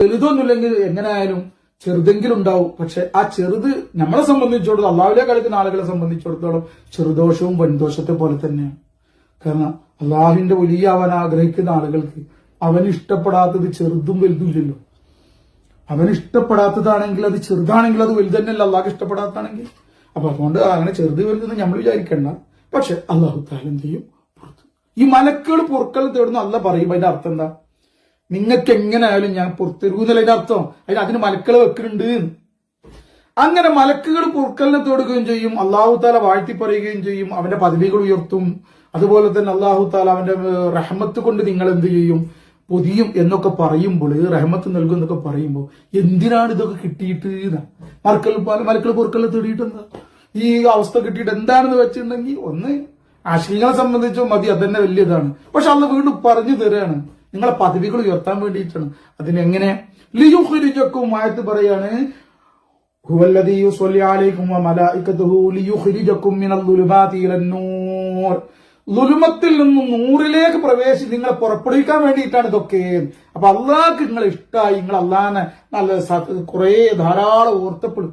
വലുതൊന്നുമില്ലെങ്കിൽ എങ്ങനെയായാലും ചെറുതെങ്കിലും ഉണ്ടാവും. പക്ഷെ ആ ചെറുത് നമ്മളെ സംബന്ധിച്ചിടത്തോളം, അള്ളാഹുവിലെ കളിക്കുന്ന ആളുകളെ സംബന്ധിച്ചിടത്തോളം ചെറുദോഷവും വൻദോഷത്തെ പോലെ തന്നെയാണ്. കാരണം അള്ളാഹുവിന്റെ വലിയ അവൻ ആഗ്രഹിക്കുന്ന ആളുകൾക്ക് അവന് ഇഷ്ടപ്പെടാത്തത് ചെറുതും വലുതുമില്ലല്ലോ. അവന് ഇഷ്ടപ്പെടാത്തതാണെങ്കിൽ അത് ചെറുതാണെങ്കിൽ അത് വലുത് തന്നെയല്ല അള്ളാഹ് ഇഷ്ടപ്പെടാത്തതാണെങ്കിൽ. അപ്പൊ അതുകൊണ്ട് അങ്ങനെ ചെറുത് വലുതെന്ന് നമ്മൾ വിചാരിക്കണ്ട. പക്ഷെ അള്ളാഹു താല എന്ത് ചെയ്യും? ഈ മലക്കുകൾ പൊറുക്കൽ തേടുന്ന അള്ളാഹ് പറയും. അതിന്റെ അർത്ഥം എന്താ? നിങ്ങൾക്ക് എങ്ങനെയായാലും ഞാൻ പുറത്തിറങ്ങുന്നില്ല. അതിന്റെ അർത്ഥം അതിന് മലക്കളെ വെക്കുന്നുണ്ട്. അങ്ങനെ മലക്കുകൾ പൊറുക്കലിനെ തേടുകയും ചെയ്യും. അള്ളാഹു താല വാഴ്ത്തി പറയുകയും ചെയ്യും. അവന്റെ പദവികൾ ഉയർത്തും. അതുപോലെ തന്നെ അള്ളാഹു താല അവന്റെ റഹ്മത്ത് കൊണ്ട് നിങ്ങൾ എന്ത് ചെയ്യും? പൊതിയും എന്നൊക്കെ പറയുമ്പോൾ, റഹ്മത്ത് നൽകും എന്നൊക്കെ പറയുമ്പോൾ എന്തിനാണ് ഇതൊക്കെ കിട്ടിയിട്ട്? മലക്കൾ പൊറുക്കലിനെ തേടിയിട്ട് എന്താ ഈ അവസ്ഥ കിട്ടിയിട്ട് എന്താണെന്ന് വെച്ചിട്ടുണ്ടെങ്കിൽ, ഒന്ന് ആശയങ്ങളെ സംബന്ധിച്ചോ മതി, അതന്നെ വലിയതാണ്. പക്ഷെ അന്ന് വീണ്ടും പറഞ്ഞു തരാണ്, നിങ്ങളെ പദവികൾ ഉയർത്താൻ വേണ്ടിയിട്ടാണ്. അതിനെങ്ങനെ? ലിയുഖ്രിജക്കും ആയത്ത് പറയാണ്, ഹുവല്ലദീ യുസല്ലി അലൈക്കും വമലായികതുഹു ലിയുഖ്രിജക്കും മിനൽ ദുലുമാതി ഇലന്നൂർ. ദുലുമത്തിൽ നിന്നും നൂറിലേക്ക് പ്രവേശിച്ച് നിങ്ങളെ പുറപ്പെടുവിക്കാൻ വേണ്ടിയിട്ടാണ് ഇതൊക്കെ. അപ്പൊ അള്ളാഹ്ക്ക് നിങ്ങളെ ഇഷ്ടമായി, നിങ്ങൾ അള്ളാഹിനെ നല്ല കുറെ ധാരാളം ഓർത്തപ്പെടും.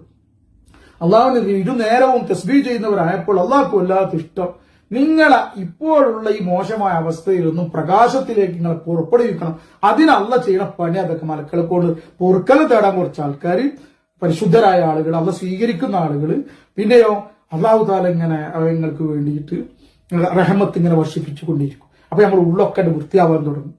അള്ളാഹുവിന് ഇരുനേരവും തസ്ബീഹ് ചെയ്യുന്നവരായപ്പോൾ അള്ളാഹ്ക്ക് വല്ലാത്ത ഇഷ്ടം. നിങ്ങളെ ഇപ്പോഴുള്ള ഈ മോശമായ അവസ്ഥയിൽ നിന്നും പ്രകാശത്തിലേക്ക് നിങ്ങളെ പുറപ്പെടുവിക്കണം. അതിന് അള്ളാഹ് ചെയ്യണ പണി അതൊക്കെ. മലക്കളെ കൊണ്ട് പൊറുക്കൽ തേടാൻ കുറച്ച് ആൾക്കാർ, പരിശുദ്ധരായ ആളുകൾ, അള്ളാഹ് സ്വീകരിക്കുന്ന ആളുകൾ. പിന്നെയോ അള്ളാഹു താല ഇങ്ങനെ നിങ്ങൾക്ക് വേണ്ടിയിട്ട് റഹ്മത്ത് ഇങ്ങനെ വർഷിപ്പിച്ചുകൊണ്ടിരിക്കും. അപ്പൊ നമ്മൾ ഉള്ളൊക്കെ വൃത്തിയാവാൻ തുടങ്ങും.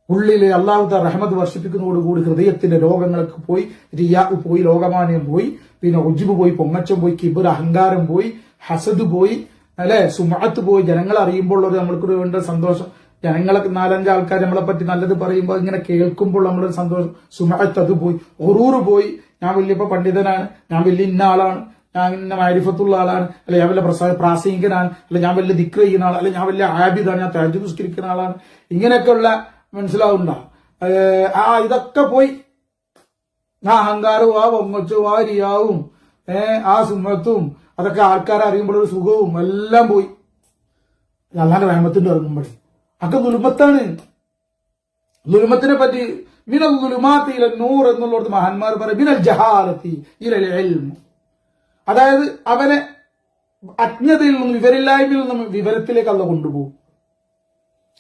ഉള്ളില് അള്ളാഹു താല റഹ്മത്ത് വർഷിപ്പിക്കുന്നതോടുകൂടി ഹൃദയത്തിന്റെ രോഗങ്ങളൊക്കെ പോയി, റിയാ പോയി, ലോകമാന്യം പോയി, പിന്നെ ഉജ്ബ് പോയി, പൊങ്ങച്ചം പോയി, കിബർ അഹങ്കാരം പോയി, ഹസദ് പോയി, അല്ലെ, സുമഅത്ത് പോയി. ജനങ്ങൾ അറിയുമ്പോൾ ഒരു നമ്മൾക്ക് വേണ്ട സന്തോഷം. ജനങ്ങളൊക്കെ 4-5 ആൾക്കാർ നമ്മളെ പറ്റി നല്ലത് പറയുമ്പോൾ ഇങ്ങനെ കേൾക്കുമ്പോൾ നമ്മളൊരു സന്തോഷം. സുമഅത്ത് അത് പോയി, ഉറൂറ് പോയി. ഞാൻ വലിയ പണ്ഡിതനാണ്, ഞാൻ വലിയ ഇന്ന ആളാണ്, ഞാൻ ഇന്ന മാരിഫത്തുള്ള ആളാണ്, അല്ലെ ഞാൻ വലിയ പ്രാസംഗികനാണ്, അല്ലെ ഞാൻ വലിയ ദിക്ർ ചെയ്യുന്ന ആളാണ്, അല്ലെ ഞാൻ വലിയ ആബിദാണ്, ഞാൻ തഹജ്ജുദ് നിസ്കരിക്കുന്ന ആളാണ്. ഇങ്ങനെയൊക്കെയുള്ള മനസ്സിലാവുണ്ട ഇതൊക്കെ പോയി. ആ അഹങ്കാരവും ആ പൊങ്ങച്ചും ആ റിയാവും ആ സുമത്തും അതൊക്കെ ആൾക്കാരെ അറിയുമ്പോൾ ഒരു സുഖവും എല്ലാം പോയി. അല്ലാതെ റഹ്മത്തിന്റെ ഇറങ്ങുമ്പോഴേ അതൊക്കെ ദുൽമത്താണ്. ദുൽമത്തിനെ പറ്റി മിനൽ ദുലുമാതി ഇലൻ നൂർ എന്നുള്ളത് മഹാന്മാർ പറയും. മിനൽ ജഹാലത്തി ഇലൽ ഇൽം, അതായത് അവനെ അജ്ഞതയിൽ നിന്നും വിവരമില്ലായ്മയിൽ നിന്നും വിവരത്തിലേക്ക് അല്ല കൊണ്ടുപോകും.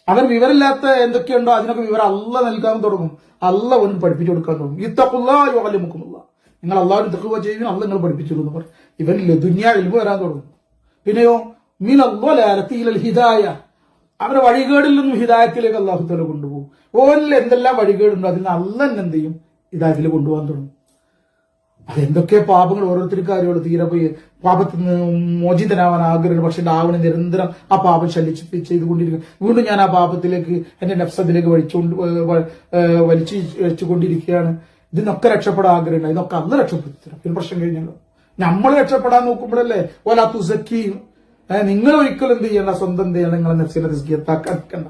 അവൻ വിവരമില്ലാത്ത എന്തൊക്കെയുണ്ടോ അതിനൊക്കെ വിവരം അല്ല നൽകാൻ തുടങ്ങും. അല്ല ഒന്ന് പഠിപ്പിച്ചു കൊടുക്കാൻ തുടങ്ങും. ഇത്തഖുല്ലാഹ യുഅല്ലിമുക്കുമുല്ലാഹ്, നിങ്ങൾ അള്ളാഹുവിന് തഖ്വ ചെയ്യുന്ന അല്ല നിങ്ങൾ പഠിപ്പിച്ചു എന്ന് പറയും. ഇവനിൽ ദുനിയ ഇൽമു വരാൻ തുടങ്ങും. പിന്നെയോ മിനൽ ളലാലത്തി ഇലൽ ഹിദായ, അവരെ വഴികേടിൽ നിന്നും ഹിദായത്തിലേക്ക് അള്ളാഹു തആല കൊണ്ടുപോകും. ഓനിൽ എന്തെല്ലാം വഴികേടുണ്ടോ അതിന് അല്ല എന്ത് ചെയ്യും? ഹിദായത്തിൽ കൊണ്ടുപോകാൻ തുടങ്ങും. അതെന്തൊക്കെ പാപങ്ങൾ ഓരോരുത്തർക്ക് കാര്യമുള്ളൂ. തീരെ പോയി പാപത്തിൽ നിന്ന് മോചിതനാവാൻ ആഗ്രഹം, പക്ഷെ ആവണ നിരന്തരം ആ പാപം ചെയ്തുകൊണ്ടിരിക്കും. വീണ്ടും ഞാൻ ആ പാപത്തിലേക്ക് എന്റെ നഫ്സത്തിലേക്ക് വലിച്ചു വെച്ചുകൊണ്ടിരിക്കുകയാണ്. ഇതിനൊക്കെ രക്ഷപ്പെടാൻ ആഗ്രഹം, ഇതൊക്കെ അന്ന് രക്ഷപ്പെടുത്തണം. പിന്നെ പ്രശ്നം കഴിഞ്ഞല്ലോ. നമ്മൾ രക്ഷപ്പെടാൻ നോക്കുമ്പോഴല്ലേ ഓലാ തുസക്കി, നിങ്ങൾ ഒരിക്കലും എന്ത് ചെയ്യണ്ട, സ്വന്തം എന്ത് ചെയ്യണം, നിങ്ങളെ നഫ്സിനെ തസ്കിയത്താക്കണ്ട.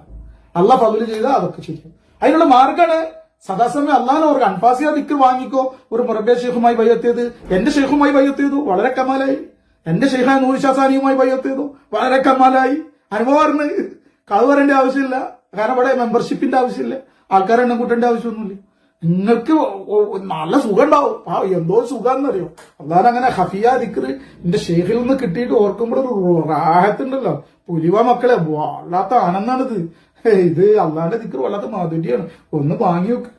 അള്ളാഹ് ഫദ്ല് ചെയ്താൽ അതൊക്കെ ചെയ്യും. അതിനുള്ള മാർഗമാണ് സദാസമയം അള്ളാഹ് അവർക്ക് അൻഫാസിയ ദിക്ർ വാങ്ങിക്കോ. ഒരു മുറബേ ഷെയ്ഖുമായി ബയ്യത്ത് ചെയ്ത്, എന്റെ ഷെയ്ഖുമായി ബയ്യത്ത് ചെയ്തു, വളരെ കമാലായി. എന്റെ ഷെയ്ഖായ നൂർ ഷാസാനിയുമായി ബയ്യത്ത് ചെയ്തു, വളരെ കമാലായി. അനുഭവം കളവ് പറയേണ്ട ആവശ്യമില്ല. കാരണം ഇവിടെ മെമ്പർഷിപ്പിന്റെ ആവശ്യമില്ല, ആൾക്കാരെ എണ്ണം കൂട്ടേണ്ട ആവശ്യമൊന്നുമില്ല. നിങ്ങൾക്ക് നല്ല സുഖം ഉണ്ടാവും. എന്തോ സുഖാന്നറിയോ. അള്ളാഹ് അങ്ങനെ ഹഫിയ ദിക്ർ എന്റെ ഷെയ്ഖിൽ നിന്ന് കിട്ടിയിട്ട് ഓർക്കുമ്പോൾ ഒരു റാഹത്തുണ്ടല്ലോ. പുലിവ മക്കളെ വല്ലാത്ത ആനന്ദാണിത്. ഇത് അള്ളാന്റെ ദിക്ർ വല്ലാത്ത മാധുര്യാണ്. ഒന്ന് വാങ്ങി നോക്ക്,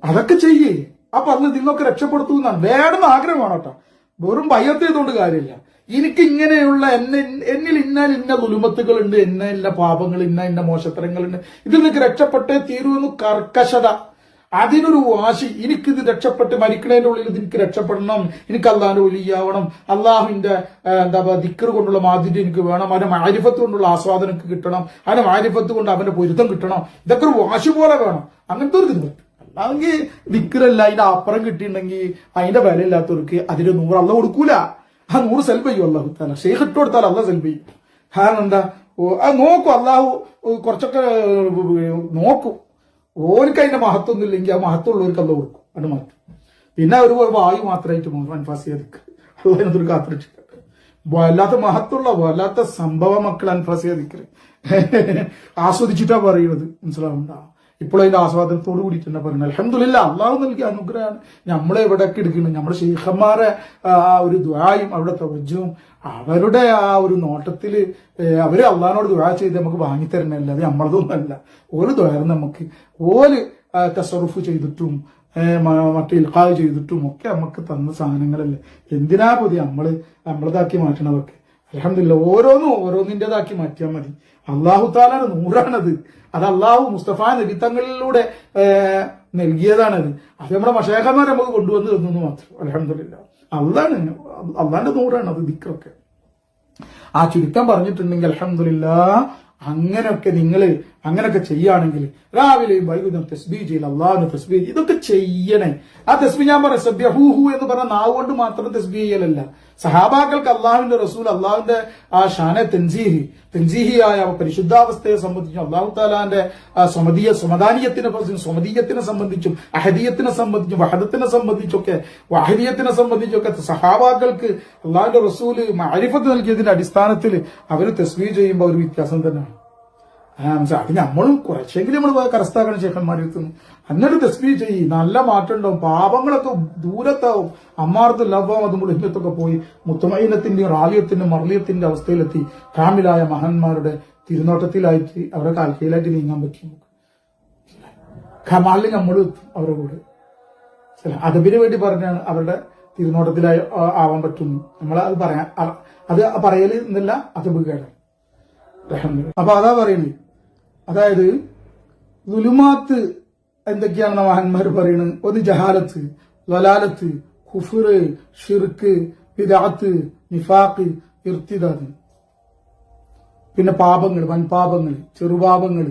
അതൊക്കെ ചെയ്യേ. ആ പറഞ്ഞ ഇതിന്നൊക്കെ രക്ഷപ്പെടുത്തുന്നതാണ്. വേണമെന്ന് ആഗ്രഹമാണ് കേട്ടോ. വെറും ഭയത്ത് ചെയ്തുകൊണ്ട് കാര്യമില്ല. എനിക്ക് ഇങ്ങനെയുള്ള എന്നിൽ ഇന്ന ദുലുമത്തുകളുണ്ട്, ഇന്ന പാപങ്ങൾ, ഇന്ന മോശത്തരങ്ങളുണ്ട്, ഇതിൽ നിന്നൊക്കെ രക്ഷപ്പെട്ടേ തീരുമെന്ന് കർക്കശത, അതിനൊരു വാശി. എനിക്കിത് രക്ഷപ്പെട്ട് മരിക്കണേന്റെ ഉള്ളിൽ എനിക്ക് രക്ഷപ്പെടണം, എനിക്ക് അള്ളാഹിന്റെ വലിയാവണം, അള്ളാഹുവിന്റെ ദിക്ർ കൊണ്ടുള്ള മാധുര്യം എനിക്ക് വേണം, അവന്റെ മാരിഫത്ത് കൊണ്ടുള്ള ആസ്വാദനം എനിക്ക് കിട്ടണം, അവന്റെ മാരിഫത്ത് കൊണ്ട് അവന്റെ പൊരുത്തം കിട്ടണം. ഇതൊക്കെ ഒരു വാശി പോലെ വേണം. അങ്ങനത്തെ ഒരു ഇത് പറ്റും. അല്ലാതെങ്കിൽ ദിക്റല്ല അതിന്റെ അപ്പുറം കിട്ടിയിട്ടുണ്ടെങ്കിൽ അതിന്റെ വില ഇല്ലാത്തവർക്ക് അതിന് 100 അള്ള കൊടുക്കൂല. ആ 100 സെൽഫ് ചെയ്യും അള്ളാഹു താല. ഷെയ്ഖ് ഇട്ട് കൊടുത്താൽ അള്ളാഹ് സെൽഫ് ചെയ്യും. കാരണം എന്താ, നോക്കൂ, അള്ളാഹു കുറച്ചൊക്കെ നോക്കും. ഓർക്ക് അതിന്റെ മഹത്വം ഒന്നും ഇല്ലെങ്കിൽ ആ മഹത്വം ഉള്ളവർക്ക് അല്ല കൊടുക്കും. അത് മാറ്റും. പിന്നെ ഒരു വായു മാത്രമായിട്ട് മാറും അൻഫാസിയതിക്ക്. അതിനകത്തൊരു കാത്തിരക്ഷിക്കട്ടെ. വല്ലാത്ത മഹത്വമുള്ള വല്ലാത്ത സംഭവ മക്കൾ അൻഫാസിയതിക്ക് ആസ്വദിച്ചിട്ടാ പറയുന്നത്. മനസ്സിലാവുണ്ടാ. ഇപ്പോഴും അതിന്റെ ആസ്വാദനത്തോട് കൂടിയിട്ട് തന്നെ പറയുന്നത് അൽഹംദുലില്ലാ, അള്ളാഹു നൽകിയ അനുഗ്രഹമാണ് നമ്മളെ എവിടെയൊക്കെ എടുക്കുന്നത്. നമ്മുടെ ശൈഖന്മാരെ ആ ഒരു ദുആയും അവിടെ തവജ്ജും അവരുടെ ആ ഒരു നോട്ടത്തില് അവര് അള്ളാഹിനോട് ദുആ ചെയ്ത് നമുക്ക് വാങ്ങിത്തരണല്ല, അത് നമ്മളതൊന്നല്ല. ഓല് ദുആ നമുക്ക് ഓല് തസറുഫ് ചെയ്തിട്ടും മറ്റേ ഇൽഖാ ചെയ്തിട്ടും ഒക്കെ നമുക്ക് തന്ന സാധനങ്ങളല്ലേ. എന്തിനാ പുതിയ നമ്മളതാക്കി മാറ്റണതൊക്കെ. അൽഹംദുലില്ലാ, ഓരോന്നിൻ്റെതാക്കി മാറ്റിയാൽ മതി. അള്ളാഹു താലാന്റെ നൂറാണത്. അത് അള്ളാഹു മുസ്തഫ നബിത്തങ്ങളിലൂടെ നൽകിയതാണത്. അത് നമ്മുടെ മശൈഖന്മാർ നമുക്ക് കൊണ്ടുവന്ന് തന്നു മാത്രം. അൽഹംദുലില്ലാ, അള്ളാന്റെ നൂറാണ് അത് ദിക്റൊക്കെ. ആ ചുരുക്കം പറഞ്ഞിട്ടുണ്ടെങ്കിൽ അൽഹംദുലില്ലാ, അങ്ങനെയൊക്കെ നിങ്ങൾ അങ്ങനെയൊക്കെ ചെയ്യുകയാണെങ്കിൽ രാവിലെയും വൈകുന്നേരം തസ്ബീഹ് ചെയ്യൽ, അള്ളാഹുവിന് തസ്ബീഹ് ഇതൊക്കെ ചെയ്യണേ. ആ തസ്ബീഹ് ഞാൻ പറയാം, സബ്യഹൂഹു എന്ന് പറഞ്ഞ നാവ് കൊണ്ട് മാത്രം തസ്ബീഹ് ചെയ്യലല്ല. സഹാബാക്കൾക്ക് അള്ളാഹുവിന്റെ റസൂൽ അള്ളാഹുവിന്റെ ആ ഷാനെ തൻസീഹിയായ പരിശുദ്ധാവസ്ഥയെ സംബന്ധിച്ചും അള്ളാഹു താലാന്റെ സ്വമദീയത്തിനെ സംബന്ധിച്ചും അഹദീയത്തിനെ സംബന്ധിച്ചും വഹദത്തിനെ സംബന്ധിച്ചൊക്കെ സഹാബാക്കൾക്ക് അള്ളാഹുവിന്റെ റസൂല് മഅരിഫത്ത് നൽകിയതിന്റെ അടിസ്ഥാനത്തിൽ അവർ തസ്ബീഹ് ചെയ്യുമ്പോൾ ഒരു വ്യത്യാസം തന്നെയാണ്. അത് നമ്മൾ കുറച്ചെങ്കിലും നമ്മൾ കരസ്ഥാക്കണം ശേഖന്മാരെത്തുന്നു. എന്നിട്ട് തസ്ബീഹ് ചെയ്യും, നല്ല മാറ്റം ഉണ്ടാവും, പാപങ്ങളൊക്കെ ദൂരത്താവും. അമ്മാറത്തും ലഭം അതും മുളിമത്തൊക്കെ പോയി മുത്തമൈനത്തിന്റെയും റാലിയത്തിന്റെയും മർലിയത്തിന്റെ അവസ്ഥയിലെത്തി കാമിലായ മഹാന്മാരുടെ തിരുനോട്ടത്തിലായിട്ട് അവരുടെ കാൽക്കയിലായിട്ട് നീങ്ങാൻ പറ്റും. ഖമാലിൽ നമ്മൾ എത്തും അവരുടെ കൂടെ. അദബിന് വേണ്ടി പറഞ്ഞാണ് അവരുടെ തിരുനോട്ടത്തിലായി ആവാൻ പറ്റുന്നു. നമ്മൾ അത് പറയാൻ അത് പറയല് എന്നല്ല, അദബ് കേടാണ്. അപ്പൊ അതാ പറയുന്നത്. അതായത് ദുലുമാത്ത് എന്തൊക്കെയാണെന്ന് മഹാന്മാർ പറയുന്നത്. ഒന്ന് ജഹാലത്ത്, വലാലത്ത്, കുഫ്ർ, ഷിർക്ക്, ബിദ്അത്ത്, നിഫാഖ്, ഇർത്തിദാദ്. പിന്നെ പാപങ്ങൾ, വൻപാപങ്ങൾ, ചെറുപാപങ്ങൾ,